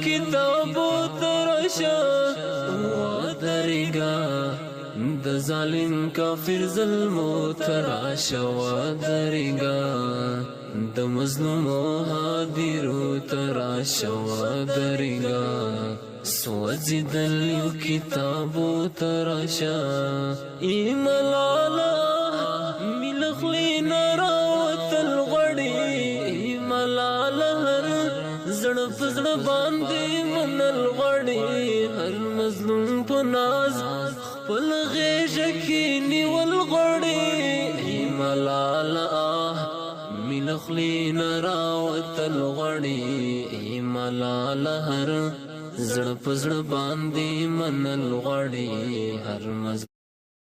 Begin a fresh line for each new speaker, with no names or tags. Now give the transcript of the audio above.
کتابو ترشا ودرگا د ظالم کافر ظلمو تراشا ودرگا د مظلوم حاضرو تراشا ودرگا سوځیدل یو کتابو ترشا ایملالا ملخلی نراوتل غړي ایملالا هر زړه پزړه باندې منل غړي هر مظلوم په ناز خپل غېږ کې نیول غړي ایملالا ملخلی نراوتل غړي ایملالا هر زړه پزړه باندې منل غړي هر